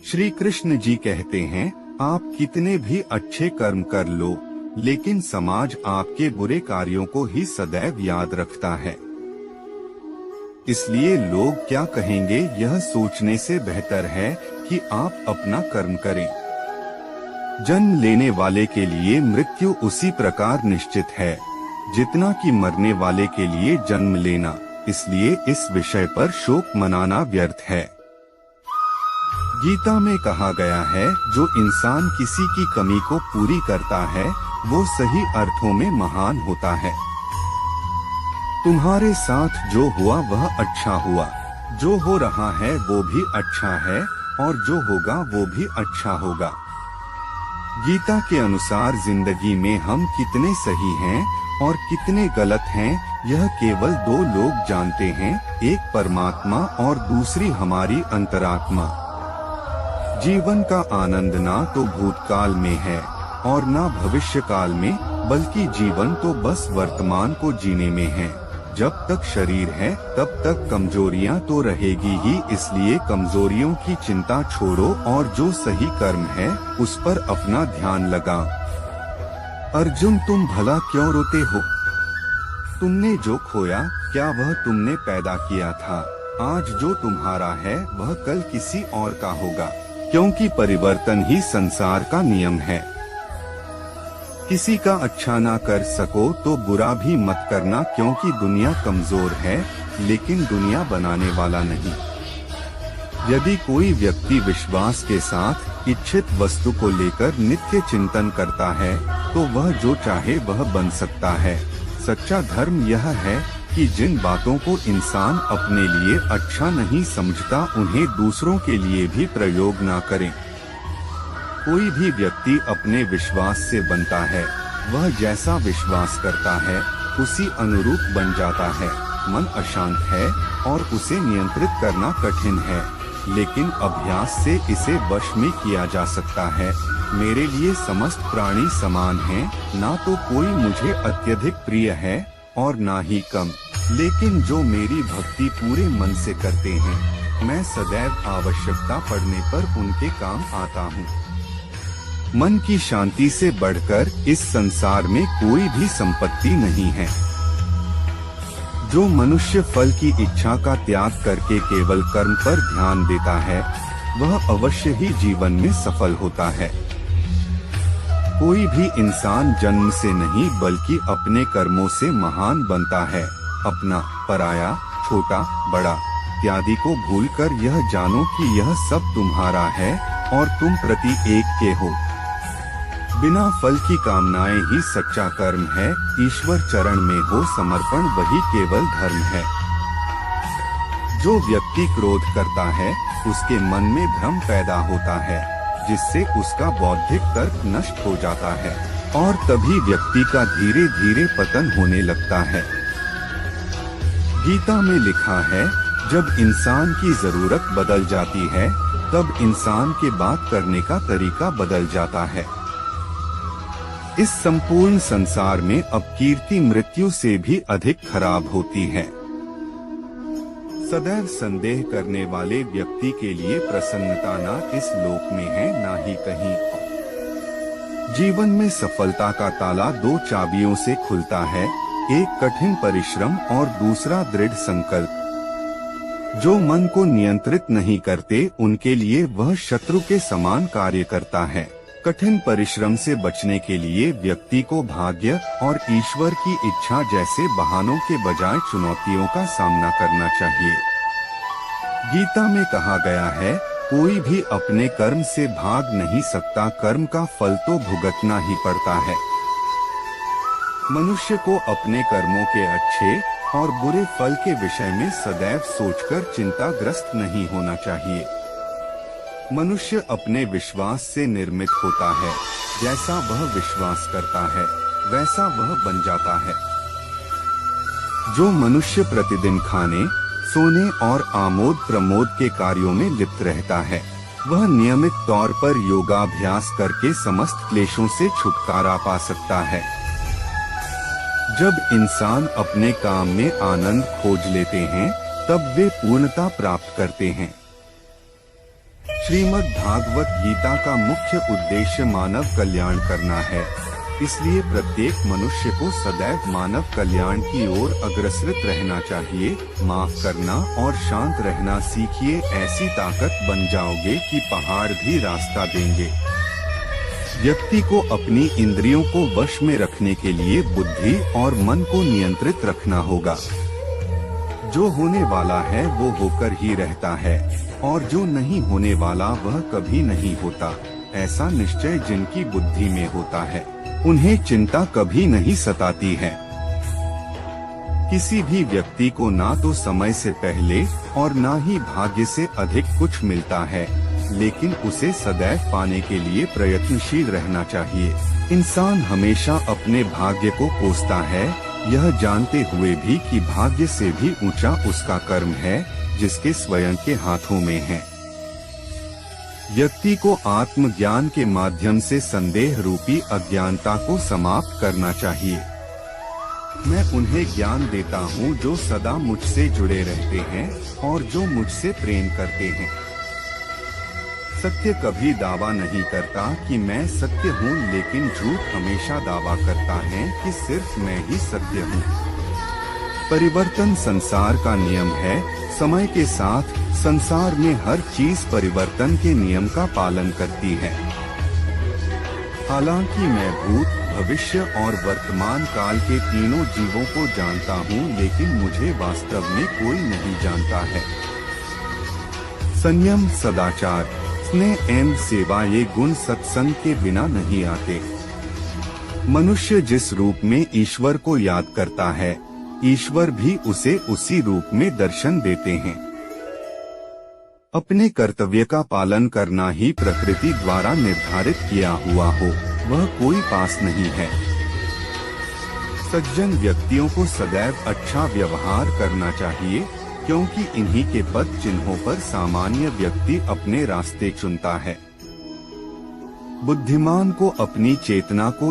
श्री कृष्ण जी कहते हैं, आप कितने भी अच्छे कर्म कर लो, लेकिन समाज आपके बुरे कार्यों को ही सदैव याद रखता है। इसलिए लोग क्या कहेंगे यह सोचने से बेहतर है कि आप अपना कर्म करें। जन्म लेने वाले के लिए मृत्यु उसी प्रकार निश्चित है जितना कि मरने वाले के लिए जन्म लेना, इसलिए इस विषय पर शोक मनाना व्यर्थ है। गीता में कहा गया है, जो इंसान किसी की कमी को पूरी करता है वो सही अर्थों में महान होता है। तुम्हारे साथ जो हुआ वह अच्छा हुआ, जो हो रहा है वो भी अच्छा है और जो होगा वो भी अच्छा होगा। गीता के अनुसार जिंदगी में हम कितने सही हैं और कितने गलत हैं यह केवल दो लोग जानते हैं, एक परमात्मा और दूसरी हमारी अंतरात्मा। जीवन का आनंद ना तो भूतकाल में है और ना भविष्य काल में, बल्कि जीवन तो बस वर्तमान को जीने में है। जब तक शरीर है तब तक कमजोरियां तो रहेगी ही, इसलिए कमजोरियों की चिंता छोड़ो और जो सही कर्म है उस पर अपना ध्यान लगाओ। अर्जुन, तुम भला क्यों रोते हो? तुमने जो खोया क्या वह तुमने पैदा किया था? आज जो तुम्हारा है वह कल किसी और का होगा, क्योंकि परिवर्तन ही संसार का नियम है। किसी का अच्छा ना कर सको तो बुरा भी मत करना, क्योंकि दुनिया कमजोर है लेकिन दुनिया बनाने वाला नहीं। यदि कोई व्यक्ति विश्वास के साथ इच्छित वस्तु को लेकर नित्य चिंतन करता है तो वह जो चाहे वह बन सकता है। सच्चा धर्म यह है कि जिन बातों को इंसान अपने लिए अच्छा नहीं समझता उन्हें दूसरों के लिए भी प्रयोग ना करें। कोई भी व्यक्ति अपने विश्वास से बनता है, वह जैसा विश्वास करता है उसी अनुरूप बन जाता है। मन अशांत है और उसे नियंत्रित करना कठिन है, लेकिन अभ्यास से इसे वश में किया जा सकता है। मेरे लिए समस्त प्राणी समान हैं, ना तो कोई मुझे अत्यधिक प्रिय है और ना ही कम, लेकिन जो मेरी भक्ति पूरे मन से करते हैं मैं सदैव आवश्यकता पड़ने पर उनके काम आता हूँ। मन की शांति से बढ़कर इस संसार में कोई भी संपत्ति नहीं है। जो मनुष्य फल की इच्छा का त्याग करके केवल कर्म पर ध्यान देता है वह अवश्य ही जीवन में सफल होता है। कोई भी इंसान जन्म से नहीं बल्कि अपने कर्मों से महान बनता है। अपना, पराया, छोटा, बड़ा इत्यादि को भूलकर यह जानो कि यह सब तुम्हारा है और तुम प्रति एक के हो। बिना फल की कामनाएं ही सच्चा कर्म है। ईश्वर चरण में हो समर्पण वही केवल धर्म है। जो व्यक्ति क्रोध करता है उसके मन में भ्रम पैदा होता है, जिससे उसका बौद्धिक तर्क नष्ट हो जाता है और तभी व्यक्ति का धीरे धीरे पतन होने लगता है। गीता में लिखा है, जब इंसान की जरूरत बदल जाती है तब इंसान के बात करने का तरीका बदल जाता है। इस संपूर्ण संसार में अब कीर्ति मृत्यु से भी अधिक खराब होती है। सदैव संदेह करने वाले व्यक्ति के लिए प्रसन्नता ना इस लोक में है ना ही कहीं। जीवन में सफलता का ताला दो चाबियों से खुलता है, एक कठिन परिश्रम और दूसरा दृढ़ संकल्प। जो मन को नियंत्रित नहीं करते उनके लिए वह शत्रु के समान कार्य करता है। कठिन परिश्रम से बचने के लिए व्यक्ति को भाग्य और ईश्वर की इच्छा जैसे बहानों के बजाय चुनौतियों का सामना करना चाहिए। गीता में कहा गया है, कोई भी अपने कर्म से भाग नहीं सकता, कर्म का फल तो भुगतना ही पड़ता है। मनुष्य को अपने कर्मों के अच्छे और बुरे फल के विषय में सदैव सोचकर चिंताग्रस्त नहीं होना चाहिए। मनुष्य अपने विश्वास से निर्मित होता है, जैसा वह विश्वास करता है वैसा वह बन जाता है। जो मनुष्य प्रतिदिन खाने, सोने और आमोद प्रमोद के कार्यों में लिप्त रहता है वह नियमित तौर पर योगाभ्यास करके समस्त क्लेशों से छुटकारा पा सकता है। जब इंसान अपने काम में आनंद खोज लेते हैं तब वे पूर्णता प्राप्त करते हैं। श्रीमद् भागवत गीता का मुख्य उद्देश्य मानव कल्याण करना है, इसलिए प्रत्येक मनुष्य को सदैव मानव कल्याण की ओर अग्रसर रहना चाहिए। माफ करना और शांत रहना सीखिए, ऐसी ताकत बन जाओगे कि पहाड़ भी रास्ता देंगे। व्यक्ति को अपनी इंद्रियों को वश में रखने के लिए बुद्धि और मन को नियंत्रित रखना होगा। जो होने वाला है वो होकर ही रहता है और जो नहीं होने वाला वह कभी नहीं होता। ऐसा निश्चय जिनकी बुद्धि में होता है उन्हें चिंता कभी नहीं सताती है। किसी भी व्यक्ति को ना तो समय से पहले और ना ही भाग्य से अधिक कुछ मिलता है, लेकिन उसे सदैव पाने के लिए प्रयत्नशील रहना चाहिए। इंसान हमेशा अपने भाग्य को कोसता है, यह जानते हुए भी कि भाग्य से भी ऊंचा उसका कर्म है जिसके स्वयं के हाथों में है। व्यक्ति को आत्मज्ञान के माध्यम से संदेह रूपी अज्ञानता को समाप्त करना चाहिए। मैं उन्हें ज्ञान देता हूँ जो सदा मुझसे जुड़े रहते हैं और जो मुझसे प्रेम करते हैं। सत्य कभी दावा नहीं करता कि मैं सत्य हूँ, लेकिन झूठ हमेशा दावा करता है कि सिर्फ मैं ही सत्य हूँ। परिवर्तन संसार का नियम है। समय के साथ संसार में हर चीज परिवर्तन के नियम का पालन करती है। हालांकि मैं भूत, भविष्य और वर्तमान काल के तीनों जीवों को जानता हूँ, लेकिन मुझे वास्तव में कोई नहीं जानता है। संयम, सदाचार, स्नेह एवं सेवा ये गुण सत्संग के बिना नहीं आते। मनुष्य जिस रूप में ईश्वर को याद करता है, ईश्वर भी उसे उसी रूप में दर्शन देते हैं। अपने कर्तव्य का पालन करना ही प्रकृति द्वारा निर्धारित किया हुआ हो, वह कोई पास नहीं है। सज्जन व्यक्तियों को सदैव अच्छा व्यवहार करना चाहिए, क्योंकि इन्हीं के पद चिन्हों पर सामान्य व्यक्ति अपने रास्ते चुनता है। बुद्धिमान को अपनी चेतना को